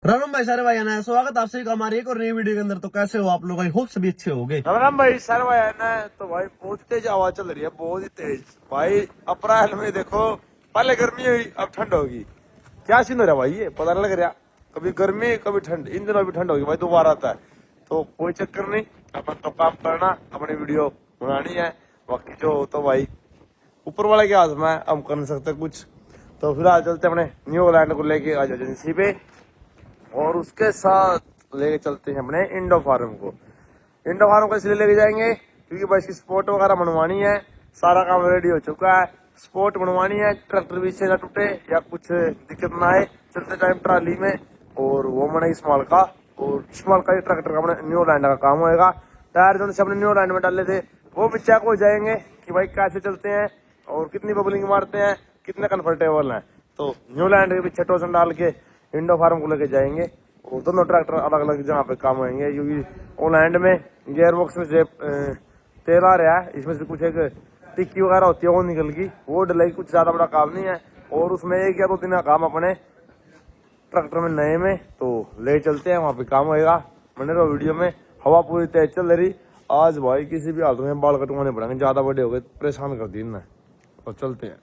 राम भाई सारे भाई ना स्वागत आपसे हमारी एक और नई वीडियो के अंदर। तो कैसे हो आप लोग? आई होप सभी अच्छे होंगे। राम भाई सारे भाई ना तो भाई बहुत तेज हवा चल रही है, बहुत ही तेज भाई। अप्रैल में देखो पहले गर्मी हुई अब ठंड होगी, क्या सीन हो रहा है भाई, ये पता नहीं लग रहा। कभी गर्मी कभी ठंड, इन दिनों भी ठंड होगी भाई, दोबारा आता है तो कोई चक्कर नहीं। अपन तो काम करना, अपनी वीडियो बनानी है, बाकी जो तो भाई ऊपर वाले के हाथ में है, हम कर नहीं सकते कुछ। तो फिलहाल चलते अपने न्यूजीलैंड को लेके आज एजेंसी पे, और उसके साथ लेके चलते हैं अपने इंडो फार्म को। इंडो फार्म को इसलिए लेके जाएंगे क्योंकि भाई इसकी स्पोर्ट वगैरह बनवानी है, सारा काम रेडी हो चुका है। स्पोर्ट बनवानी है, ट्रैक्टर बीच से ना टूटे या कुछ दिक्कत ना आए चलते टाइम ट्राली में। और वो मैंने स्मॉल का, और स्मॉल का ट्रैक्टर का अपने न्यूजीलैंड का काम होएगा। टायर जो से अपने न्यूजीलैंड में डाले थे वो भी चेक हो जाएंगे कि भाई कैसे चलते हैं और कितनी बबलिंग मारते हैं, कितने कंफर्टेबल हैं। तो न्यूजीलैंड के पीछे टोसन डाल के इंडो फार्म को लेके जाएंगे, और दोनों ट्रैक्टर अलग अलग जगह पे काम होंगे। क्योंकि ओलैंड में गियर बॉक्स में से तेल आ रहा है, इसमें से कुछ एक टिक्की वगैरह होती है वो निकल गई, वो डलेगी। कुछ ज्यादा बड़ा काम नहीं है, और उसमें 1 या 2 दिन का काम अपने ट्रैक्टर में नए में तो ले चलते हैं, वहाँ पे काम होएगा। मैंने तो वीडियो में हवा पूरी तेज चल रही आज भाई, किसी भी हालत में बाल कटवाने पड़ेंगे, ज्यादा बड़े हो गए, परेशान कर दी इनने। तो चलते हैं।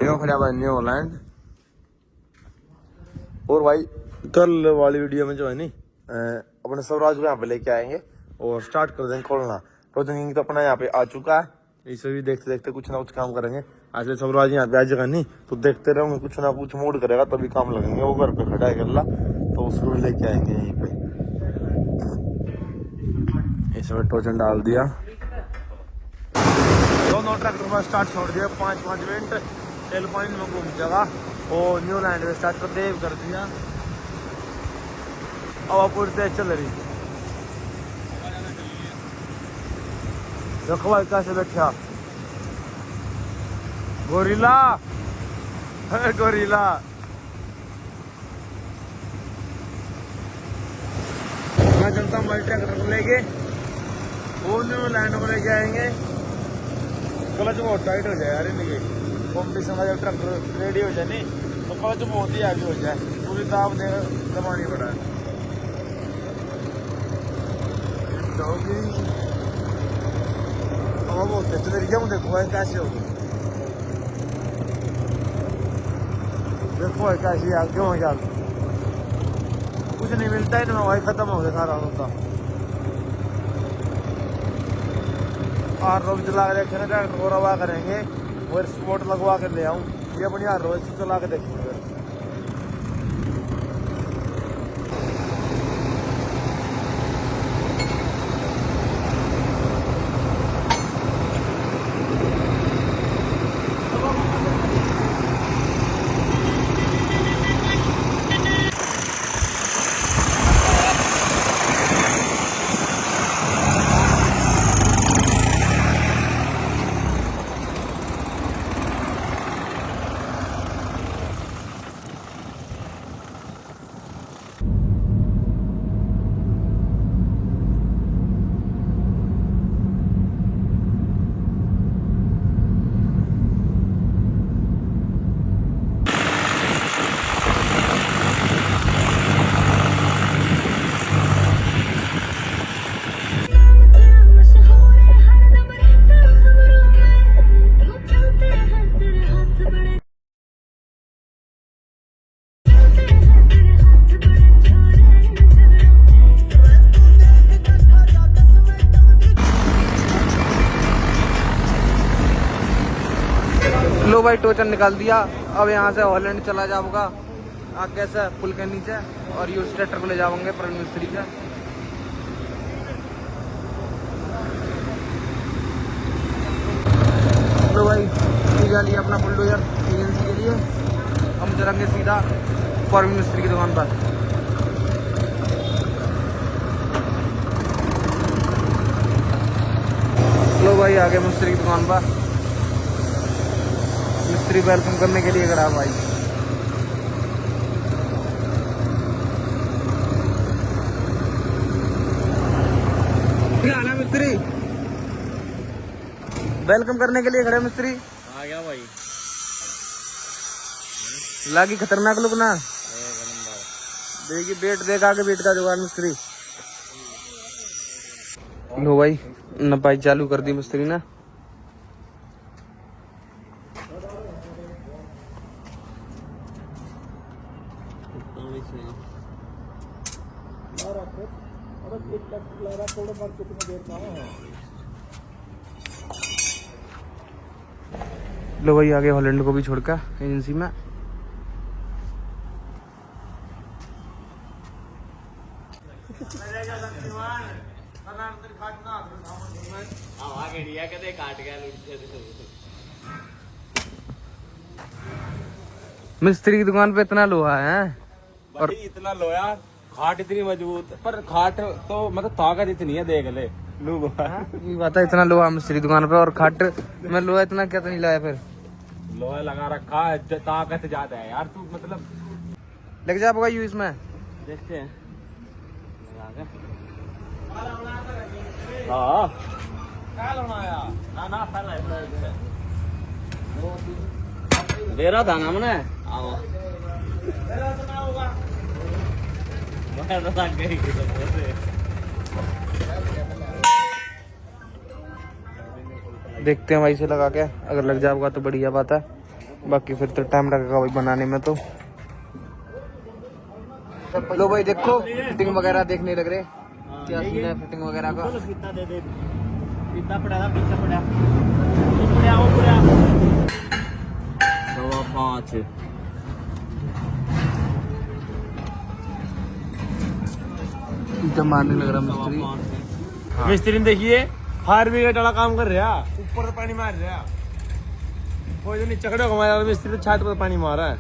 न्यूजीलैंड। और भाई कल वाली वीडियो में जो है नी अपने स्वराज को यहाँ पे लेके आएंगे और स्टार्ट कर देंगे खोलना। प्रोजेक्टिंग तो अपना यहाँ पे आ चुका है, इसे भी देखते देखते कुछ ना कुछ काम करेंगे। ऐसे स्वराज यहाँ पे आ जाएगा नहीं तो देखते रहोगे, कुछ ना कुछ मूड करेगा तभी काम लगेंगे। वो घर पे खड़ा है गल्ला, तो उसको भी लेके आएंगे यहीं पे। इसमें टोचन डाल दिया, दोनों ट्रैक्टर में स्टार्ट छोड़ दिया, 5-5 मिनट तेल पानी में घूम जाएगा। और न्यूजीलैंड में स्टार्ट कर दिया, हवा पूरी तेज चल रही। देखो भाई कैसे बैठा गोरिल्ला, गोरिल्ला। मैं चलता हूँ भाई ट्रैक्टर को लेके, वो न्यूजीलैंड को लेके आएंगे। क्लच बहुत टाइट हो जाए यार इनकी, कॉम्पिटिशन का जब ट्रैक्टर रेडी हो जाए नहीं तो क्लच बहुत ही हैवी हो जाए, पूरी दाब दबानी पड़ा है। हवा बहुत तेज चल रही है, देखो भाई कैसे होगी, देखो भाई कैसी है, क्यों यार कुछ नहीं मिलता है इनमें भाई, खत्म हो गया सारा होता। और रोज चला के देखेंगे, ट्रैक्टर को रवा करेंगे और स्पोर्ट लगवा कर ले आऊँ, ये बढ़िया रोज चला के देखेंगे। लो भाई टोचन निकाल दिया, अब यहाँ से हॉलैंड चला जाऊंगा आगे से पुल के नीचे, और यूज ट्रैक्टर को ले जाऊंगे प्रवीण मिस्त्री से। लो भाई जा लिया अपना बुलडोजर एजेंसी के लिए, हम चलेंगे सीधा प्रवीण मिस्त्री की दुकान पर। लो भाई आगे मिस्त्री की दुकान पर, मिस्त्री वेलकम करने के लिए खड़ा भाई। क्या हाल है मिस्त्री? वेलकम करने के लिए खड़े मिस्त्री। आ गया भाई, लागी खतरनाक लुक ना। देखिए बेट देखा के बेट का जुगाड़ मिस्त्री। लो भाई नपाई चालू कर दी मिस्त्री ना। लो भाई आगे हॉलैंड को भी छोड़कर एजेंसी में। मिस्त्री की दुकान पे इतना लोहा है और इतना लोया, खाट इतनी मजबूत, पर खाट तो मतलब ताकत इतनी है, देख ले ये बात है। इतना लोहा मिस्त्री दुकान पे और खाट में लोहा इतना क्या तो नहीं लाया फिर। लोहा लगा रखा है, ताकत ज्यादा है यार तू, मतलब लग जा होगा यू इसमें। देखते हैं। हाँ दे रहा था ना मैंने। देखते हैं भाई से लगा के, अगर लग जाएगा तो बढ़िया बात है, बाकी फिर तो टाइम लगेगा भाई बनाने में। तो लो भाई देखो फिटिंग वगैरह देखने लग रहे क्या सीन है फिटिंग वगैरह का। कितना पड़ा था, पीछे पड़ा 5। तो मारने लग रहा मिस्त्री। मिस्त्री ने देखिए फायर ब्रिगेड वाला काम कर रहा, ऊपर पानी मार रहा। वो जो नीचे खड़े हमारा मिस्त्री तो छत पर पानी मारा है।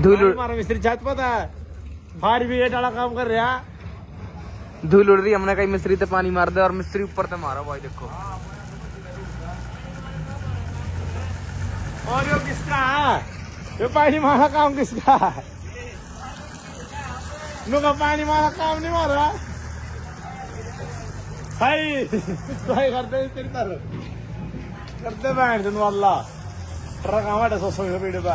धूल मारा मिस्त्री छत पर था, फायर ब्रिगेड वाला काम कर रहा। धूल उड़ रही, हमने कहीं मिस्त्री से पानी मार दे और मिस्त्री ऊपर से मारा भाई देखो। और यो किसका है, ये पानी मारा काम किसका है? नुका पानी मारा काम नहीं मार रहा भाई। भाई करते तेरी तरह करते बैठ दिन वाला ट्रक हमारे 100 स्पीड पे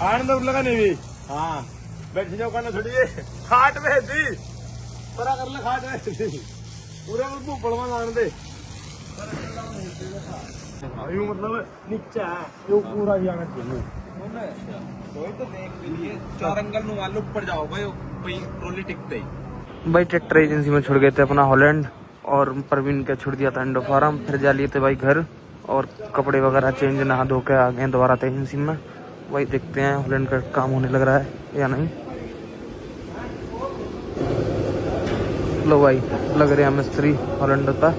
आनंद लगा नहीं भी। हाँ बैठ जाओ, करना छोड़िए, खाट में दी परा कर ले, खाट में दी पूरे भूपड़ में आने दे। यूं मतलब नीचा है यो पूरा ही आना चाहिए। तो देख लीजिए 4 एंगल नु वाले ऊपर जाओगा यो कोई ट्रॉली टिकते ही। भाई ट्रैक्टर एजेंसी में छोड़ गए थे अपना हॉलैंड और प्रवीण के छोड़ दिया था इंडो फार्म। फिर जा लिए थे भाई घर और कपड़े वगैरह चेंज नहा धो के आ गए दोबारा थे एजेंसी में। वही देखते हैं हॉलैंड का काम होने लग रहा है या नहीं। लो भाई लग रहे हैं मिस्त्री हॉलैंड होता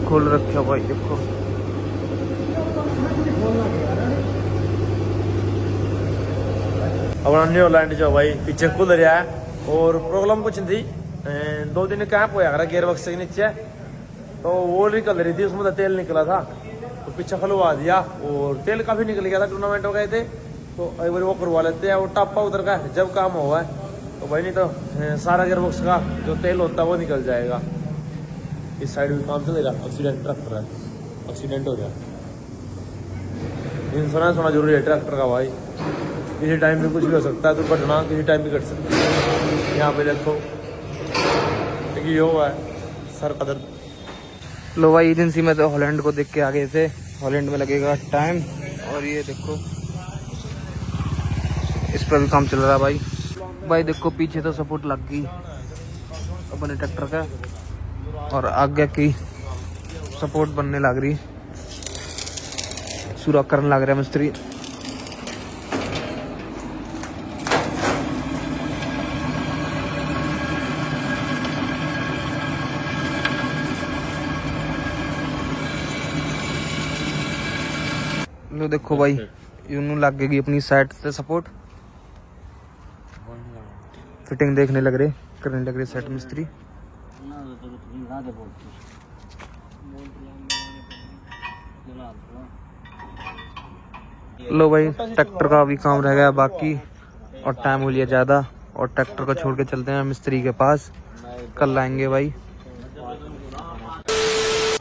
खोल रखे भाई देखो। अपना न्यू लैंड जो भाई पीछे खुल रहा है और प्रॉब्लम कुछ नहीं थी। 2 दिन कैंप होया करा गियर बक्स के नीचे, तो वो निकल रही थी, उसमें तो तेल निकला था तो पीछे खुलवा दिया और तेल काफी निकल गया था। टूर्नामेंट हो गए थे तो एक बार वो करवा लेते हैं, वो टापा उधर का जब काम हुआ है तो भाई, नहीं तो सारा गियर बक्स का जो तेल होता है वो निकल जाएगा। इस साइड भी काम चल रहा, एक्सीडेंट ट्रैक्टर है, एक्सीडेंट हो गया। इंश्योरेंस होना जरूरी है ट्रैक्टर का भाई, किसी टाइम पे कुछ भी हो सकता है, दुर्घटना किसी टाइम भी घट सकती है। यहाँ पे देखो ये हुआ है सर का दर्द। लो भाई एजेंसी में तो हॉलैंड को देख के आ गए थे, हॉलैंड में लगेगा टाइम। और ये देखो इस पर भी काम चल रहा है भाई। भाई देखो पीछे तो सपोर्ट लग गई अपने ट्रैक्टर का और आगे की सपोर्ट बनने लग रही, सुराख करने लग रहा है मिस्त्री। लो देखो भाई यूं लगेगी अपनी साइड से सपोर्ट, फिटिंग देखने लग रहे करने लग रहे सेट मिस्त्री। लो भाई ट्रैक्टर का भी काम रह गया बाकी और टाइम हो लिया ज़्यादा और ट्रैक्टर को छोड़ के चलते हैं मिस्त्री के पास, कल आएंगे भाई।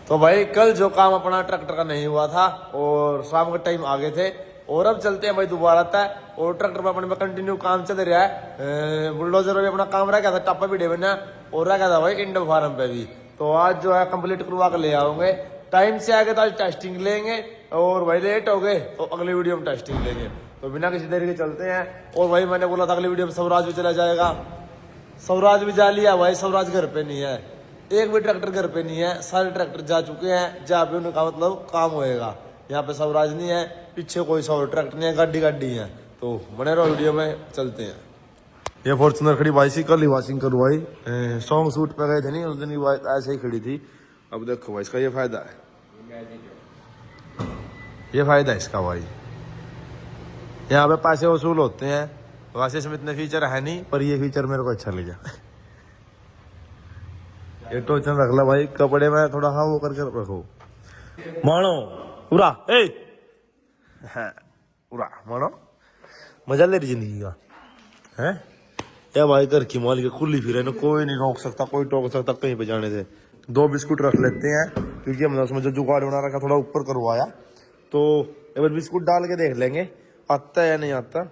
तो भाई कल जो काम अपना ट्रैक्टर का नहीं हुआ था और शाम के टाइम आगे थे और अब चलते हैं भाई दोबारा तक और ट्रैक्टर पर अपने कंटिन्यू काम चल रहा है। बुलडोजर भी अपना काम रह गया था, टापा भी डेबना और रह गया था भाई इंडो फार्म पे भी। तो आज जो है कंप्लीट करवा कर ले आओगे। टाइम से आगे तो आज टेस्टिंग लेंगे और भाई लेट हो गए तो अगली वीडियो में टेस्टिंग लेंगे। तो बिना किसी देरी के चलते हैं। और भाई मैंने बोला था अगली वीडियो में स्वराज भी चला जाएगा, स्वराज भी जा लिया भाई। स्वराज घर पे नहीं है, एक भी ट्रैक्टर घर पे नहीं है, सारे ट्रैक्टर जा चुके हैं जहाँ पे उनका मतलब काम होएगा। यहाँ पे स्वराज नहीं है, पीछे कोई सौ ट्रैक्टर नहीं है, गाड़ी है। तो बने रहो वीडियो में, चलते हैं। ये फॉर्चुनर खड़ी भाई सी, कल ही वॉशिंग करवाई, सॉन्ग शूट पे गए थे नहीं उस दिन की बात, ऐसे ही खड़ी थी। अब देखो भाई इसका ये फायदा है, ये फायदा है इसका भाई, यहाँ पे पैसे वसूल होते हैं। वैसे इसमें इतने फीचर है नहीं पर ये फीचर मेरे को अच्छा लगा। ये टोचन रख ला भाई, कपड़े में थोड़ा हाँ वो करके रखो। मानो पूरा पूरा मानो मजा ले रही जिंदगी का है या भाई। घर की मालिक खुली फिर है, कोई नहीं रोक सकता, कोई टोक सकता कहीं पे जाने से। 2 बिस्कुट रख लेते हैं क्योंकि हमने उसमें जो जुगाड़ बना रखा थोड़ा ऊपर करवाया, तो एक बार बिस्कुट डाल के देख लेंगे आता है या नहीं आता।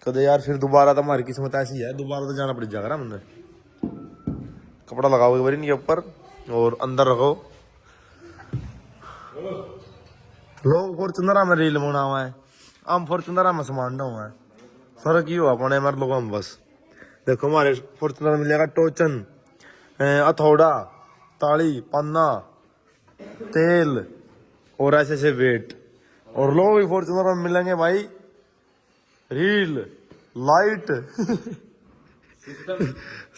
कदे यार फिर दोबारा तो हमारी किस्मत ऐसी है, दोबारा तो जाना पड़ जाएगा ना। हमने कपड़ा लगाओ एक बार इनके ऊपर और अंदर रखो। लोग फॉर्चुनर में रील बना हुआ है, हम फॉर्चुनर में सामान हुआ है, फर्क ही हुआ अपने हमारे लोगों में बस। देखो हमारे फॉर्चुनर मिलेगा टोचन, हथौड़ा, ताली, पन्ना, तेल और ऐसे ऐसे वेट। और लोग भी फॉर्चुनर में मिलेंगे भाई रील, लाइट,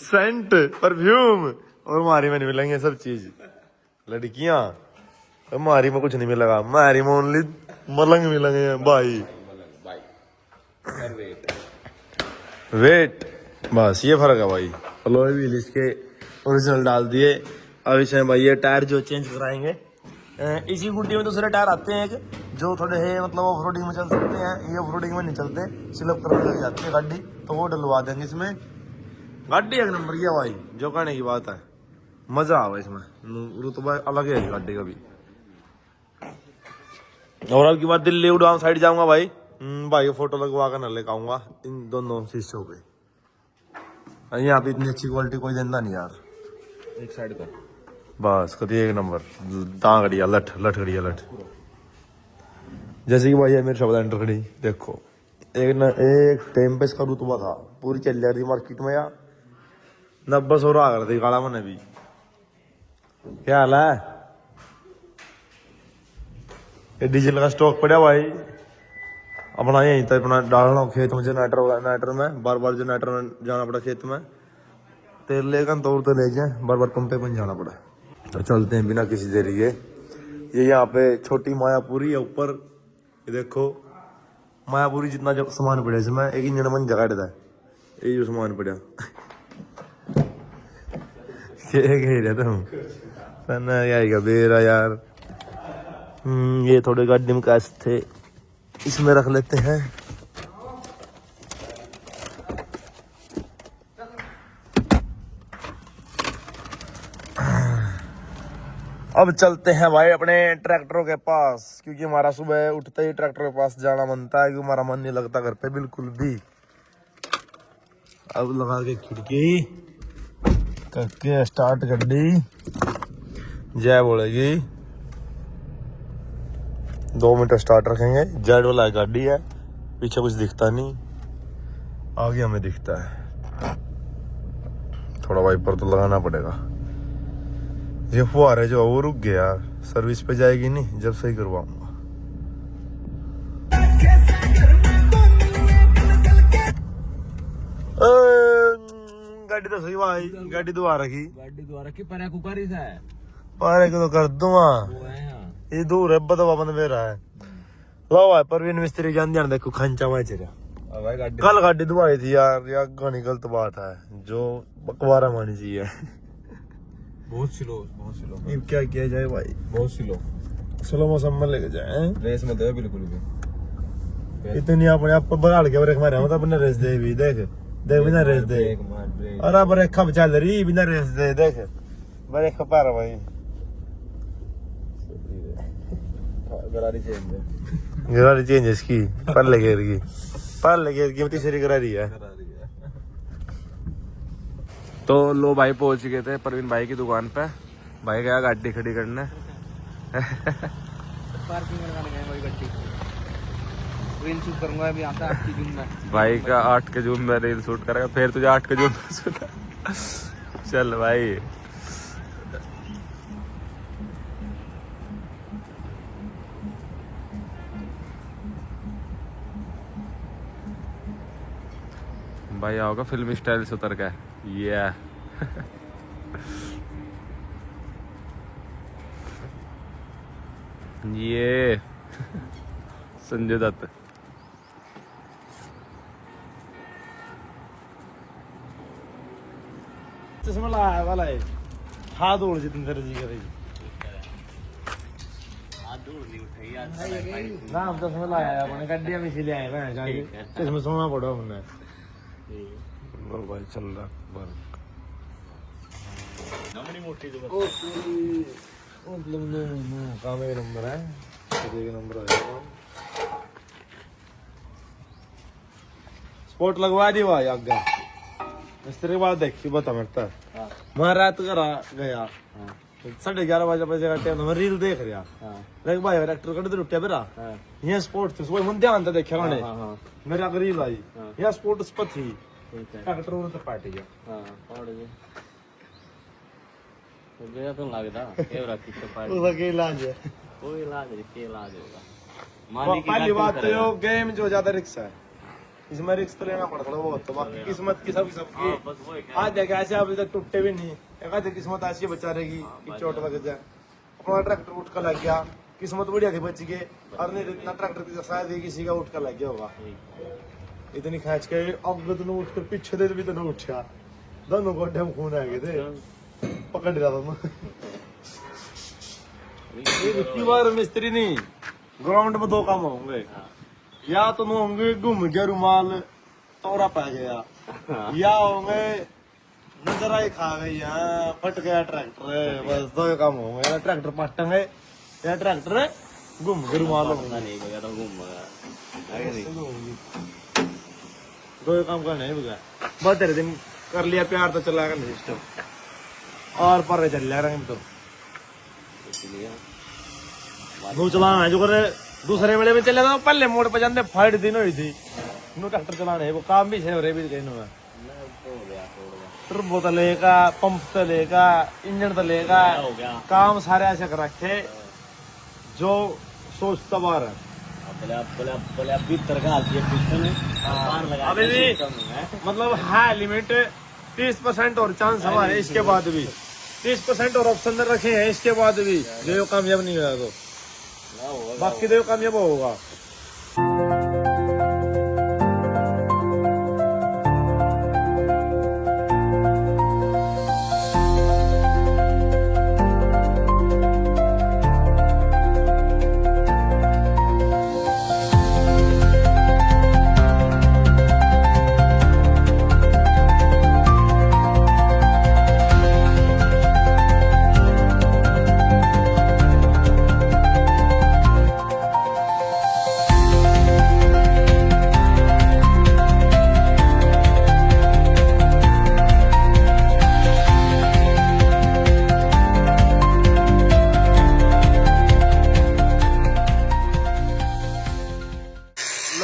सेंट, परफ्यूम। और हमारी में नहीं मिलेंगे सब चीज। लड़कियां हमारी में कुछ नहीं मिलेगा, हमारी में ओनली मलंग मिलेंगे भाई, वेट बस ये फर्क है भाई। लोहे व्हील इसके ओरिजिनल डाल दिए। अब इसमें भाई ये टायर जो चेंज कराएंगे। इसी गुड्डी में दूसरे टायर आते हैं एक जो थोड़े है मतलब ऑफ रोडिंग में चल सकते हैं, ये ऑफ रोडिंग में नहीं चलते, स्लिप करने लग जाती है गाड़ी, तो वो डलवा देंगे इसमें। गाड़ी एक नंबर की है भाई, जो कहने की बात है, मजा आवा इसमें, रुतबा अलग है गाड़ी का भी। और अब की बात दिल्ली उड़ान साइड जाऊंगा भाई, भाई फोटो लगवा कर न लेकर आऊंगा इन दोनों शीशों पे। यहाँ पे इतनी अच्छी क्वालिटी कोई देता नहीं यार, एक साइड का बस कभी एक नंबर दांगड़िया लठ लठ गड़िया लठ। जैसे कि भाई है मेरे शब्द एंटर खड़ी, देखो एक टाइम पे इसका रुतबा था, पूरी चल रही थी मार्केट में यार, 90 और आ गया थी काला मैंने भी। क्या हाल है, ये डीजल का स्टॉक पड़ा भाई अपना, यहीं तक अपना डालना खेत में, जनरेटर में बार बार जनरेटर में जाना पड़ा खेत में, तेल लेकर तौर तो ले जाए, बार बार पंपे पर जाना पड़ा। तो चलते हैं बिना किसी देरी के। ये यहाँ पे छोटी मायापुरी है ऊपर, ये देखो मायापुरी जितना जो सामान पड़ा इसमें, एक इंजन में जगह देता है, ये जो सामान पड़ा आएगा बेरा यार। ये थोड़े गाड़ी में कैश थे, इसमें रख लेते हैं। अब चलते हैं भाई अपने ट्रैक्टरों के पास, क्योंकि हमारा सुबह उठते ही ट्रैक्टर के पास जाना बनता है, क्योंकि हमारा मन नहीं लगता घर पे बिल्कुल भी। अब लगा के खिड़की करके स्टार्ट कर दी, जय बोलेगी, 2 मिनट स्टार्ट रखेंगे। जेड वाला गाड़ी है, पीछे कुछ दिखता नहीं, आगे हमें दिखता है, थोड़ा वाइपर तो लगाना पड़ेगा। ये फुहारे जो वो रुक गया, सर्विस पे जाएगी नहीं, जब सही करवाऊंगा। गाड़ी तो सही भाई, गाड़ी दुआ रखी, पर कुकारी सा है, पारे को तो कर दूंगा, ये दूर है बदवा बंद मेरा है। लो भाई परवीन मिस्त्री जान ध्यान देखो खंचा में चला, कल गाड़ी दुआई थी यार, या घनी गलत बात है, जो बकवारा मानी चाहिए। बहुत स्लो क्या किया जाए भाई, बहुत स्लो मौसम में लेके जाए, रेस में तो बिल्कुल भी इतनी अपने आप बढ़ा के ब्रेक मारे मतलब बिना रेस दे भी, देख बिना रेस दे, अरे ब्रेक कब चल रही बिना रेस दे, देख ब्रेक पार भाई गरारी चेंज है। गरारी चेंज है इसकी, पहले गेयर की तीसरी गरारी है। तो लो भाई पहुंच गए थे परवीन भाई की दुकान पे। भाई गया गाड़ी खड़ी करने। पार्किंग में लगाने गए भाई गड्डी। रील शूट करूंगा अभी आता 8 जून में। भाई का 8 के जून में रील शूट करेगा, फिर तुझे 8 के जून में शूट। चल भाई भाई आओगा फिल्मी स्टाइल से उतर के ये ये संजय दत्त। चश्मा लगाया वाला है, हाथ उड़ जितेंद्र जी करेगी ना। हम चश्मा लगाया अपने गड्डिया में इसीलिए आए हैं जाके चश्मा सोना पड़ा हमने। भाई चल रहा काम एक नंबर है, एक नंबर है। स्पॉट लगवा दी भाई आगे मिस्त्री बात देखी बता मेरे मैं रात करा गया 11:30 बजे का टाइम मैं रील देख रहा देख भाई ट्रैक्टर कट रुपया बेरा यहाँ स्पोर्ट थे सुबह मन ध्यान से देखा गाने मेरा रील आई यहाँ स्पोर्ट पर थी ट्रैक्टर उधर पार्टी गया तो लगता उसका क्या इलाज है? कोई इलाज नहीं, क्या इलाज होगा। पहली बात तो यो गेम जो ज्यादा रिक्स है, इसमें रिक्स तो लेना पड़ता है वो, तो बाकी किस्मत की सबकी आज देखे ऐसे अभी तक टूटे भी नहीं। एक किस्मत ऐसी बचा रहेगी कि चोट लग जाए। अपना ट्रैक्टर उठ कर लग गया, किस्मत बढ़िया थी बच गए, और नहीं इतना ट्रैक्टर की शायद ही किसी का उठ कर लग गया होगा। इतनी खींच के अब तो उठ कर पीछे दे भी तो नहीं उठा, दोनों गोड्ढे में खून आ गए थे, पकड़ रहा था मैं। बार मिस्त्री नहीं, ग्राउंड में 2 काम होंगे, या तो होंगे घूम गया रुमाल तोरा पै गया, या होंगे नजर आई खा गई, फट गया ट्रैक्टर। बस 2 काम होंगे, या ट्रैक्टर पटेंगे या ट्रैक्टर घूम गया रुमाल होगा। 2 काम करने ही बगैर बहुत तेरे दिन कर लिया प्यार तो चला कर सिस्टम और पर चल रहा रंग तो वो चलाना है जो करे दूसरे वेले में चले गए। पहले मोड़ पे जाते फाइट दिन हुई थी नो ट्रैक्टर चलाने वो काम भी है भी कहीं ना टर्बो तो लेगा, पंप तो लेगा, इंजन तो लेगा, काम सारे ऐसे कर रखे जो सोचता बार है। अभी भी मतलब है लिमिट 30% और चांस हमारे, इसके बाद भी 30% और ऑप्शन रखे हैं, इसके बाद भी जो कामयाब नहीं हुआ तो बाकी तो कामयाब होगा।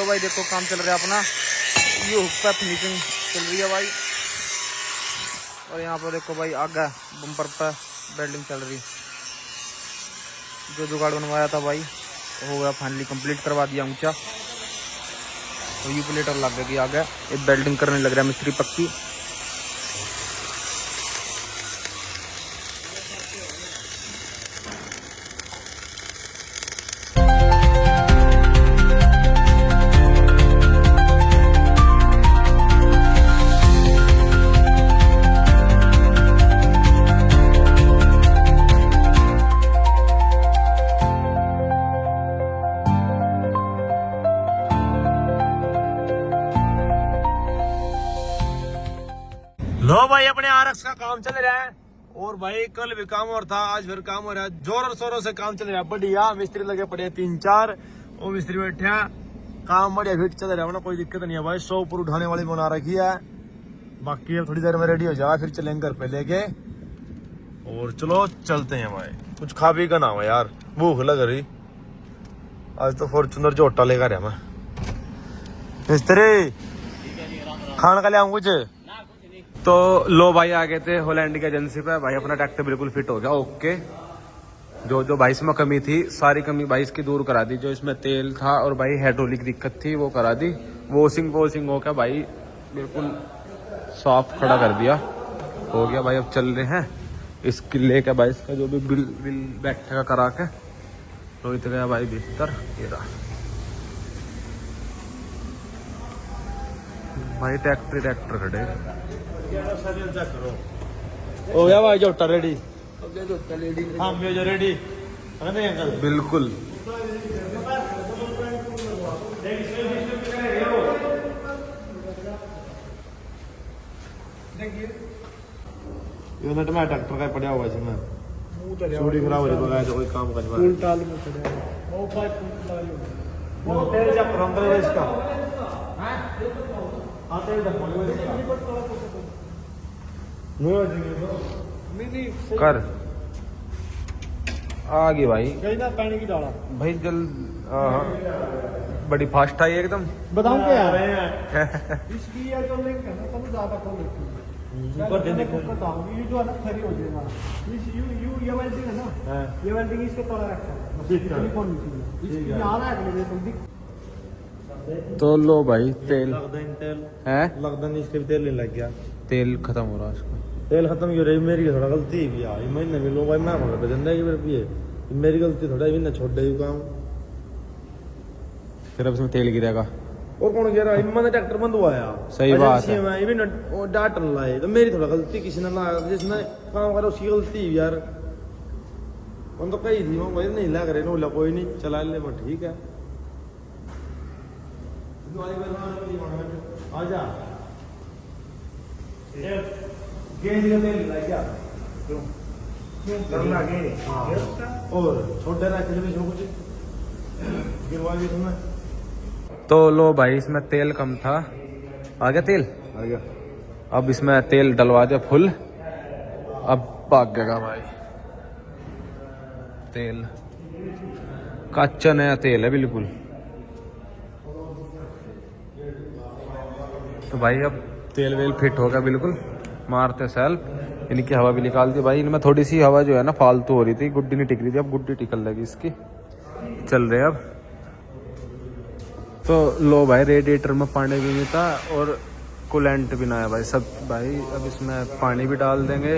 भाई देखो काम चल रहा है अपना, ये हुक पे फिनिशिंग चल रही है भाई। और यहाँ पर देखो भाई आगे बम्पर पे वेल्डिंग चल रही। जो जुगाड़ बनवाया था भाई हो गया फाइनली, कंप्लीट करवा दिया ऊंचा। तो यू प्लेटर लग गई आगे, ये वेल्डिंग करने लग रहा है मिस्त्री पक्की। लो भाई अपने आरक्स का काम चल रहा है और भाई कल भी काम और था, आज फिर काम हो रहा है, जोर और शोरों से काम चल रहा है बढ़िया। मिस्त्री लगे पड़े हैं 3-4, वो मिस्त्री बैठे हैं, काम बढ़िया फिट चल रहा है ना, कोई दिक्कत नहीं है भाई। 100 ऊपर उठाने वाली बना रखी है। बाकी अब थोड़ी देर में रेडी हो जाए, फिर चलेंगे घर पे लेके। और चलो चलते हैं भाई, कुछ खा पी का ना हो यार, भूख लग रही। आज तो फॉर्चूनर जोटा लेकर आया मैं। मिस्त्री खाने का ले आऊं कुछ? तो लो भाई आ गए थे हॉलैंड की एजेंसी पे भाई, अपना ट्रैक्टर बिल्कुल फिट हो गया ओके। जो भाई इसमें कमी थी, सारी कमी भाई इसकी दूर करा दी। जो इसमें तेल था और भाई हाइड्रोलिक दिक्कत थी वो करा दी। वॉशिंग हो गया भाई, बिल्कुल साफ खड़ा कर दिया, हो गया भाई। अब चल रहे हैं इसके लेके भाई, इसका जो भी बिल बैठेगा करा के। रोहित गया भाई भीतर, ये रहा भाई ट्रैक्टर खड़े। हो गया भाई जोटा रेडी? हाँ भी जो रेडी बिल्कुल। ये नट में ट्रैक्टर का पड़ा हुआ है इसमें, चूड़ी खराब हो रही है तो कोई काम करवा वो तेल जब रंग है इसका। हां तेल जब नहीं कर आ गई भाई, कहीं ना पानी की डाला भाई जल बड़ी फास्ट आई एकदम। बताऊं क्या आ रहे हैं इसकी ये जो लिंक है ना, तुम ज्यादा खोल लेते हो ऊपर दे देखो, बताऊं ये जो है ना खरी हो जाएगा। इस ये वेल्डिंग है ना, ये वेल्डिंग इसके तले रखा है, इसकी कौन सी इसकी यहां रख ले तुम। तो लो भाई तेल है, लगता नहीं इसके भी तेल नहीं लग गया, तेल खत्म हो रहा है इसका। तेल खत्म क्यों रही? मेरी थोड़ा गलती भी यार, महीने में लो भाई मैं बोल बदन रही मेरे पिए, मेरी गलती थोड़ा भी ना छोड़ दे काम। फिर अब इसमें तेल गिरेगा और कौन कह रहा है? मैंने ट्रैक्टर बंद हुआ। सही बात है। ये भी डांट लाए तो मेरी थोड़ा गलती, किसी ने ना जिसने काम करा उसकी गलती यार। उन तो कही थी वो भाई नहीं लग रहे, बोला कोई नहीं चला ले, मैं ठीक है आजा। गेंद का तेल लग गया क्यों करना के? और छोटे रख ले कुछ गिरवा भी तुम्हें। तो लो भाई इसमें तेल कम था, आ गया तेल, आ गया। अब इसमें तेल डलवा दिया फुल, अब भागेगा भाई तेल। कच्चा नया तेल है बिल्कुल। तो भाई अब तेल वेल फिट हो गया बिल्कुल, मारते सेल्फ। इनकी हवा भी निकाल दी भाई, इनमें थोड़ी सी हवा जो है ना फालतू हो रही थी, गुड्डी नहीं टिक रही थी, अब गुड्डी टिकल लगी इसकी। चल रहे अब तो लो भाई, रेडिएटर में पानी भी नहीं था और कूलेंट भी ना है भाई सब भाई। अब इसमें पानी भी डाल देंगे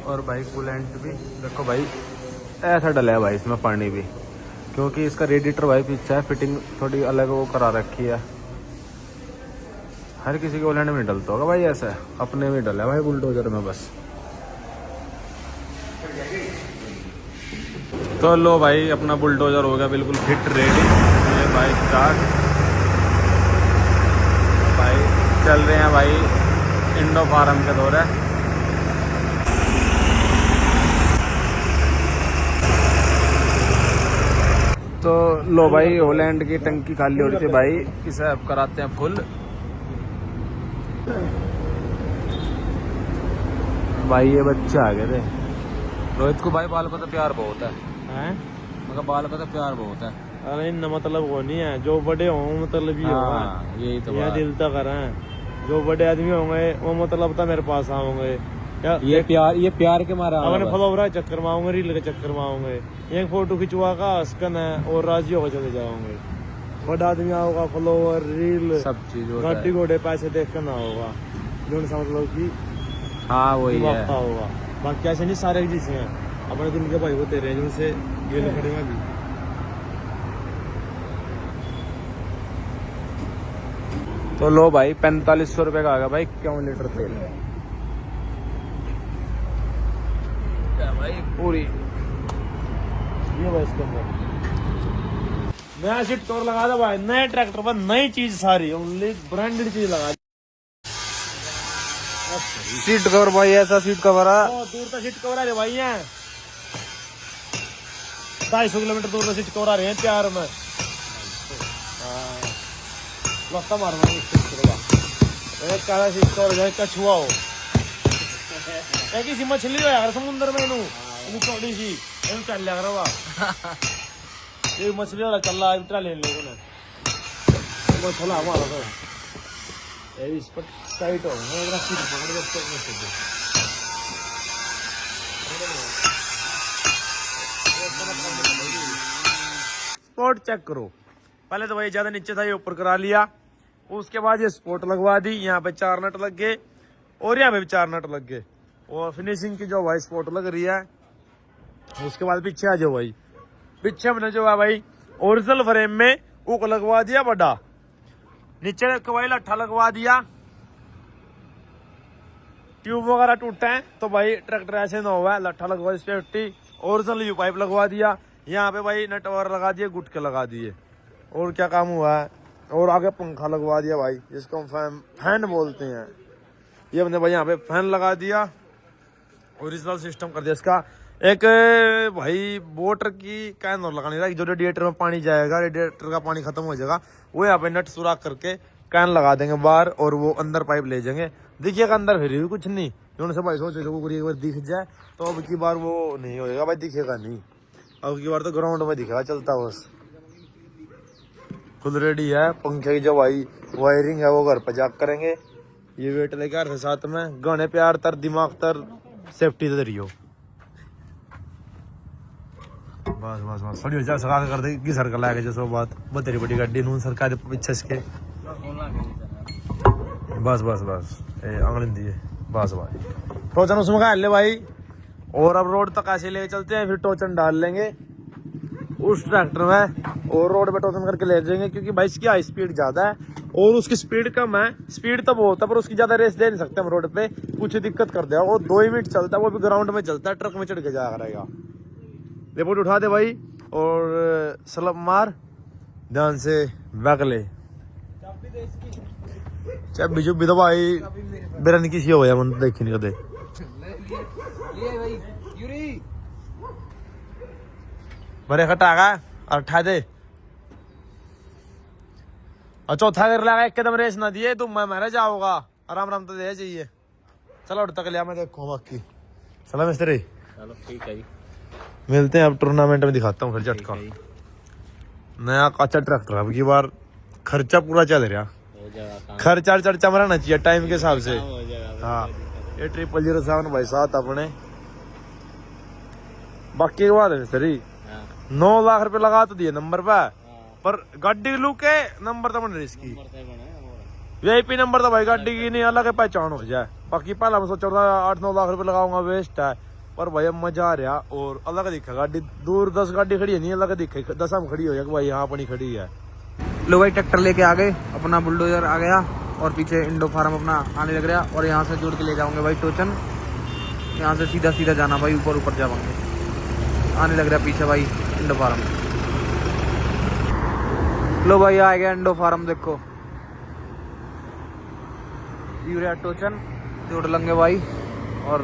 और भाई कूलेंट भी देखो भाई ऐसा डला है भाई इसमें पानी भी, क्योंकि इसका रेडिएटर भाई पीछे है, फिटिंग थोड़ी अलग वो करा रखी है। हर किसी के कूलेंट में नहीं डलता होगा भाई ऐसा, अपने में डला है भाई बुलडोजर में बस। तो लो भाई अपना बुलडोजर हो गया बिल्कुल फिट रेडी। ये भाई स्टार्ट भाई, चल रहे हैं भाई इंडो फार्म के दौरे। तो लो भाई हॉलैंड की टंकी खाली हो रही थी भाई, इसे अब कराते हैं फुल। भाई ये बच्चे आ गए थे, रोहित को भाई बाल का तो प्यार बहुत है, मगर बाल का तो प्यार बहुत है। अरे इन मतलब वो नहीं है, जो बड़े हों मतलब ही होगा, यही तो यह दिल तक करें। जो बड़े आदमी होंगे वो मतलब तो मेरे पास आओगे, ये प्यार के मारा अपने फॉलोवर चक्कर में आऊंगे, रील के चक्कर में आऊंगे, एक फोटो खिंचवा का हंसकन है और राजी होकर चले जाओगे। बड़ा आदमी आओगा, फॉलोवर रील सब चीज गाड़ी घोड़े पैसे देख कर ना होगा, जो सा मतलब की हाँ वही है होगा। बाकी ऐसे नहीं सारे जिसे हैं अपने दिन के भाई होते रहे जिनसे गेल खड़े में भी। तो लो भाई 4500 रुपए का आ गया भाई 51 लीटर तेल क्या भाई पूरी। ये भाई इसके अंदर नया सीट कवर लगा दो भाई, नए ट्रैक्टर पर नई चीज सारी ओनली ब्रांडेड चीज लगा सीट कवर भाई, ऐसा सीट कवर है। बहुत दूर तक सीट कवर आ रहे भाई हैं, 250 किलोमीटर दूर तक सीट कवर आ रहे हैं प्यार में। लगता मार काला सीट कवर जाए कछुआ हो किसी मछली हो यार समुद्र में इनू छोटी सी इन चल लिया करो ये मछली वाला चल रहा है ले लोगों ने वो चला हमारा तो इस पर टाइट हो मेरा सीट पकड़ के स्पॉट चेक करो। पहले तो भाई ज्यादा नीचे था, ये ऊपर करा लिया, उसके बाद ये स्पॉट लगवा दी, यहाँ पे 4 नट लग गए और यहाँ पे भी 4 नट लग गए और फिनिशिंग की जो भाई स्पॉट लग रही है। उसके बाद पीछे आ जाओ भाई, पीछे हमने जो है भाई ओरिजिनल फ्रेम में ऊक लगवा दिया बड़ा, नीचे भाई लट्ठा लगवा दिया। ट्यूब वगैरह टूटे हैं तो भाई ट्रैक्टर ऐसे ना हुआ है, लट्ठा लगवा इस पे 50 ओरिजिनल यू पाइप लगवा दिया, यहाँ पे भाई नट वगैरह लगा दिए, गुटके लगा दिए और क्या काम हुआ है। और आगे पंखा लगवा दिया भाई, जिसको हम फैन बोलते हैं, ये हमने भाई यहाँ पे फैन लगा दिया, ओरिजिनल सिस्टम कर दिया इसका। एक भाई मोटर की कैन और लगानी है, जो रेडिएटर में पानी जाएगा, रेडिएटर का पानी खत्म हो जाएगा, वो यहाँ पे नट सुराख करके कैन लगा देंगे बाहर और वो अंदर पाइप ले जाएंगे। दिखिएगा अंदर फिर भी कुछ नहीं, उनसे भाई सोचे एक बार दिख जाए तो अब की बार वो नहीं होएगा भाई, दिखेगा नहीं, अब की बार तो ग्राउंड में दिखेगा चलता बस। खुद रेडी है, पंखे की जो भाई वायरिंग है वो घर पर जाकर करेंगे। ये वेट लेकर थे साथ में, गाने प्यार तर दिमाग तर सेफ्टी तो दरियो बस बस बस थोड़ी हो सरकार कर देगी, सर का लाएगा जैसे बात बतेरी बड़ी गाड़ी नून सरकार पीछे के बस बस बस अंगलिन दिए बस भाई टोचन उसमें खा ले भाई। और अब रोड तक ऐसे लेके चलते हैं, फिर टोचन डाल लेंगे उस ट्रैक्टर में और रोड पे टोचन करके ले जाएंगे, क्योंकि भाई इसकी हाई स्पीड ज्यादा है और उसकी स्पीड कम है। स्पीड तो बहुत है पर उसकी ज्यादा रेस दे नहीं सकते हम रोड पे, कुछ दिक्कत कर देगा। वो 2 मिनट चलता है, वो भी ग्राउंड में चलता है, ट्रक में चढ़ के जाया करेगा। रिपोर्ट उठा दे भाई और सलब मार ध्यान से बैकले चाबी चुबी तो भाई बेरन किसी हो गया मन देखी नहीं कदे बड़े खटागा और उठा दे और चौथा कर लगा एकदम रेस ना दिए तुम मैं मेरा जाओगा आराम आराम तो दे चाहिए। चलो तक लिया मैं देखो बाकी चलो मिस्त्री चलो ठीक है, मिलते हैं अब टूर्नामेंट में, दिखाता हूँ फिर झटका नया काचा ट्रैक्टर। अब की बार खर्चा पूरा चल रहा, खर्चा चर्चा में रहना चाहिए टाइम के हिसाब से। हाँ ये 0007 भाई साथ अपने बाकी के बाद है सरी 9 लाख रुपए लगा तो दिए नंबर पर गाड़ी लू के नंबर तो बन रही इसकी वीआईपी नंबर तो भाई गाड़ी की नहीं अलग पहचान हो जाए। बाकी पहला मैं सोचा 8-9 लाख रुपए लगाऊंगा वेस्ट है, पर भाई अब मजा आ रहा और अलग दिखा गाड़ी। दूर 10 गाड़ी खड़ी है नहीं अलग दिखे 10 में खड़ी हो जाए भाई यहाँ अपनी खड़ी है। लो भाई ट्रैक्टर लेके आ गए, अपना बुलडोजर आ गया और पीछे इंडो फार्म अपना आने लग रहा और यहाँ से जोड़ के ले जाऊंगे भाई टोचन। यहाँ से सीधा सीधा जाना भाई, ऊपर ऊपर जाएंगे, आने लग रहा पीछे भाई इंडो फार्म। लो भाई आ गया इंडो फार्म, देखो यूरिया टोचन जोड़ लेंगे भाई और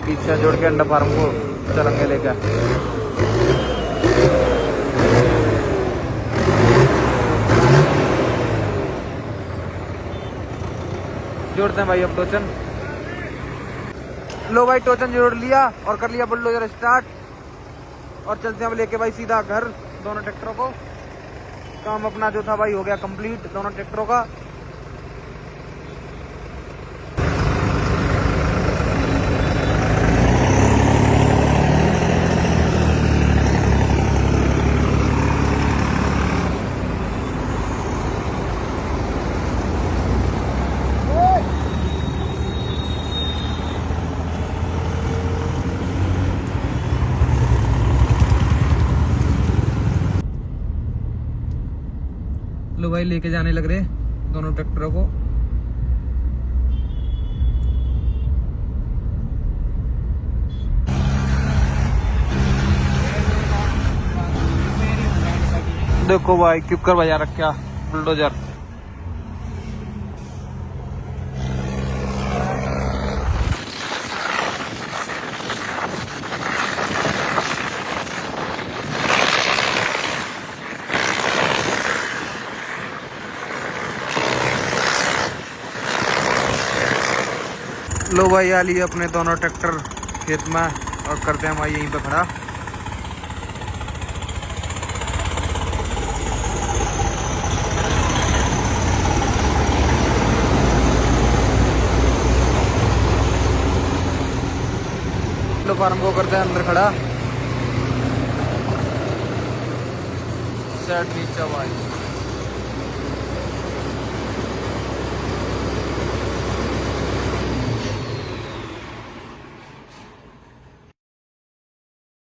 पीछे जोड़ के इंडो फार्म को चलेंगे लेकर। जोड़ते हैं भाई अब टोचन। लो भाई टोचन जोड़ लिया और कर लिया बुलडोजर स्टार्ट और चलते हैं अब लेके भाई सीधा घर दोनों ट्रैक्टरों को। काम अपना जो था भाई हो गया कंप्लीट दोनों ट्रैक्टरों का। लो भाई लेके जाने लग रहे दोनों ट्रैक्टरों को। देखो भाई क्यूकर बजा रखा बुलडोजर। लो भाई आ लिए अपने दोनों ट्रैक्टर खेत में और करते हैं भाई यहीं पे खड़ा। लो फार्म को करते हैं अंदर खड़ा। सेट नीचे भाई